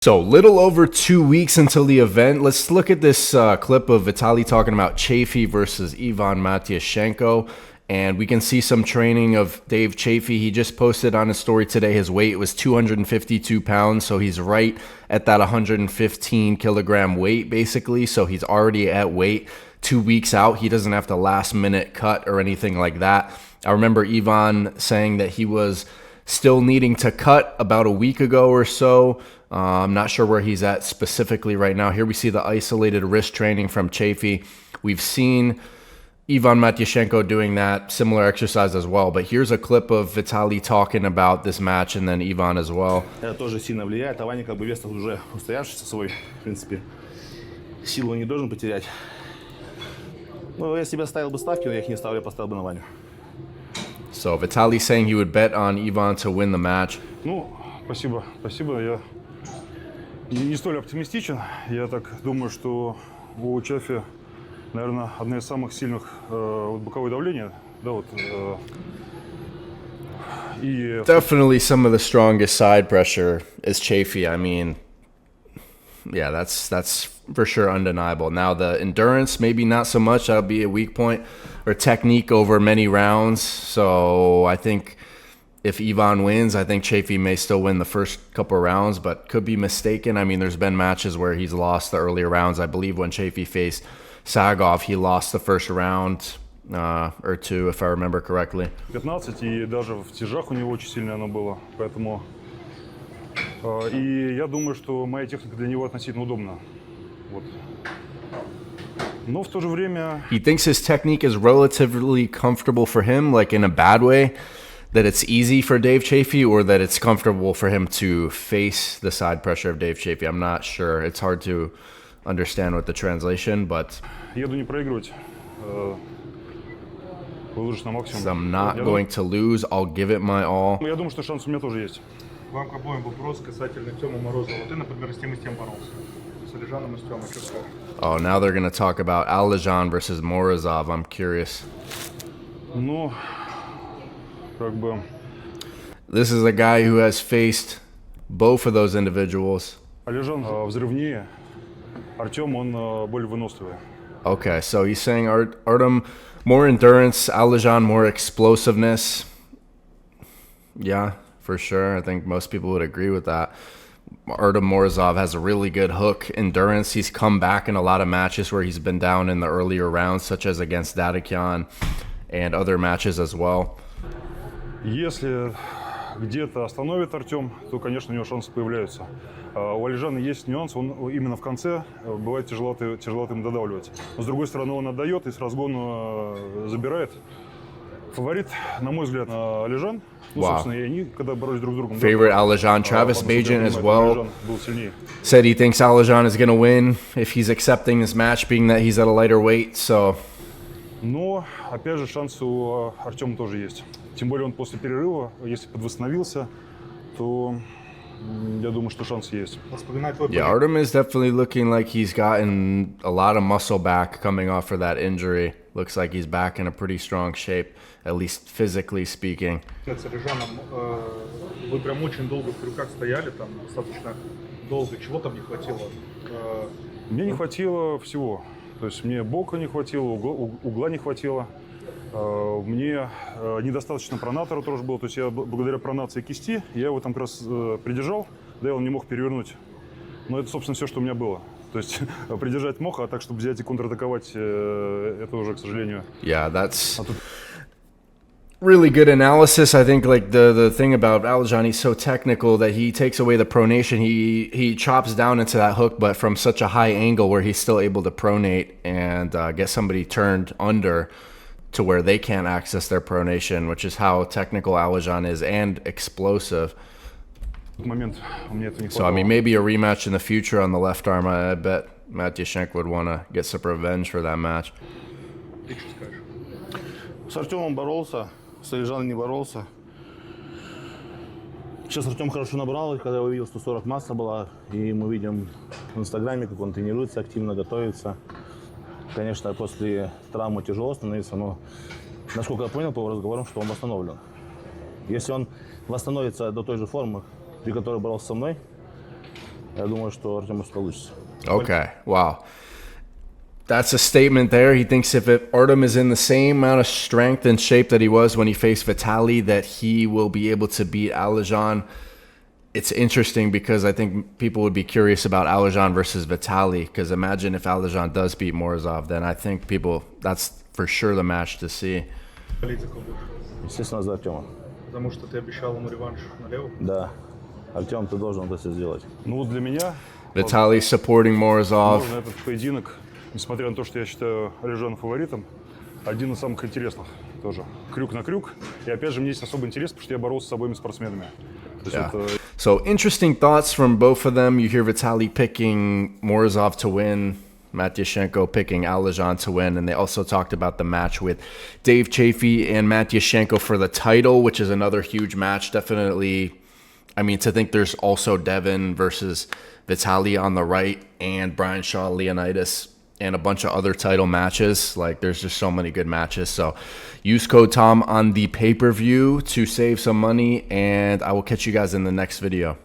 So, little over 2 weeks until the event. Let's look at this clip of Vitaly talking about Chaffy versus Ivon Matyashenko. And we can see some training of Dave Chaffy. He just posted on his story today his weight was 252 pounds. So he's right at that 115 kilogram weight, basically. So he's already at weight 2 weeks out. He doesn't have to last minute cut or anything like that. I remember Ivon saying that he was still needing to cut about a week ago or so. I'm not sure where he's at specifically right now. Here we see the isolated wrist training from Chaffy. We've seen Ivon Matyashenko doing that similar exercise as well. But here's a clip of Vitaly talking about this match and then Ivon as well. Это тоже сильно влияет. Ваня как бы вес уже устоявшийся свой, в принципе. Силу не должен потерять. Ну, если бы я ставил бы ставки, но я их не ставлю, я поставил бы на Ваню. So Vitaly saying he would bet on Ivon to win the match. Ну, спасибо. Я не столь оптимистичен. Я так думаю, что у Chaffy, наверное, одно из самых сильных боковое давление. Да, вот, и... Definitely some of the strongest side pressure is Chaffy. I mean, yeah, that's for sure undeniable. Now the endurance, maybe not so much. That'll be a weak point. Or technique over many rounds. So I think if Ivon wins, I think Chaffy may still win the first couple of rounds, but could be mistaken. I mean, there's been matches where he's lost the earlier rounds. I believe when Chaffy faced Sagov, he lost the first round or two, if I remember correctly. 15, и даже в тяжах у него очень сильно оно было. Поэтому и я думаю, что моя техника для него относительно удобна. Вот. Но в то же время... He thinks his technique is relatively comfortable for him, like in a bad way, that it's easy for Dave Chaffy, or that it's comfortable for him to face the side pressure of Dave Chaffy. I'm not sure. It's hard to understand with the translation, but... Еду не проигрывать. Выложишь на максимум. I'm not going to lose. I'll give it my all. Я думаю, что шанс у меня тоже есть. Вам к обоим вопрос касательно Тёмы Морозова. Ты, например, с тем и с тем боролся. С Алежаном и с Тёмой. Что скажешь? Oh, now they're going to talk about Alejan versus Morzov. I'm curious. Ну, как бы... This is a guy who has faced both of those individuals. Alejan взрывнее. Артём, он более выносливый. Okay, so he's saying Artem more endurance, Alejan more explosiveness. Yeah, for sure. I think most people would agree with that. Artem Morzov has a really good hook endurance. He's come back in a lot of matches where he's been down in the earlier rounds, such as against Alejan and other matches as well. Если где-то остановит Артём, то, конечно, у него шансы появляются. У Алежана есть нюанс, он именно в конце бывает тяжеловато ему додавливать. Но с другой стороны, он отдает и с разгона забирает. Фаворит, на мой взгляд, Alejan. Ну, собственно, и они, когда боролись друг с другом. Favorite Alejan, Travis Bajan as well. Said he thinks Alejan is going to win if he's accepting this match, being that he's at a lighter weight. So. Но, опять же, шансы у Артема тоже есть. Тем более он после перерыва, если подвосстановился, то я думаю, что шанс есть. Yeah, Artem is definitely looking like he's gotten a lot of muscle back coming off of that injury. Looks like he's back in a pretty strong shape, at least physically speaking. С Алежаном вы прям очень долго в крюках стояли, там достаточно долго. Чего там не хватило? Мне не хватило всего. То есть мне бока не хватило, угла не хватило. Мне недостаточно пронатора тоже было. То есть я благодаря пронации кисти, я его там как раз придержал, да, и он не мог перевернуть. Но это, собственно, все, что у меня было. То есть придержать мог, а так, чтобы взять и контратаковать, это уже, к сожалению... Yeah, that's really good analysis. I think like the thing about Alejan, he's so technical that he takes away the pronation. He chops down into that hook, but from such a high angle where he's still able to pronate and get somebody turned under to where they can't access their pronation, which is how technical Alejan is and explosive. So, I mean, maybe a rematch in the future on the left arm. I bet Matyashenko would want to get some revenge for that match. С Артёмом боролся, с Алежаном не боролся. Сейчас Артём хорошо набрал, и когда я увидел, 140 масса была, и мы видим в Инстаграме, как он тренируется, активно готовится. Конечно, после травмы тяжело становится, но, насколько я понял по разговорам, что он восстановлен. Если он восстановится до той же формы, при которой боролся со мной, Я думаю, что Артему получится. Okay, wow. That's a statement there. He thinks if Artem is in the same amount of strength and shape that he was when he faced Vitaly, that he will be able to beat Alejan. It's interesting because I think people would be curious about Alejan versus Vitaly, because imagine if Alejan does beat Morzov, then I think that's for sure the match to see. Болеть за кого будешь? Естественно, за Артема. Потому что ты обещал ему реванш налево. Да. Артем, ты должен это все сделать. Ну вот для меня, Vitaly supporting Morzov. возможно, этот поединок, несмотря на то, что я считаю Alejan фаворитом, один из самых интересных тоже. Крюк на крюк. И опять же, мне есть особый интерес, потому что я боролся с обоими спортсменами. То есть Yeah. это So interesting thoughts from both of them. You hear Vitaly picking Morzov to win, Matyashenko picking Alejan to win, and they also talked about the match with Dave Chaffy and Matyashenko for the title, which is another huge match. Definitely, I mean, to think there's also Devin versus Vitaly on the right and Brian Shaw Leonidas and a bunch of other title matches. Like, there's just so many good matches. So use code TOM on the pay-per-view to save some money, and I will catch you guys in the next video.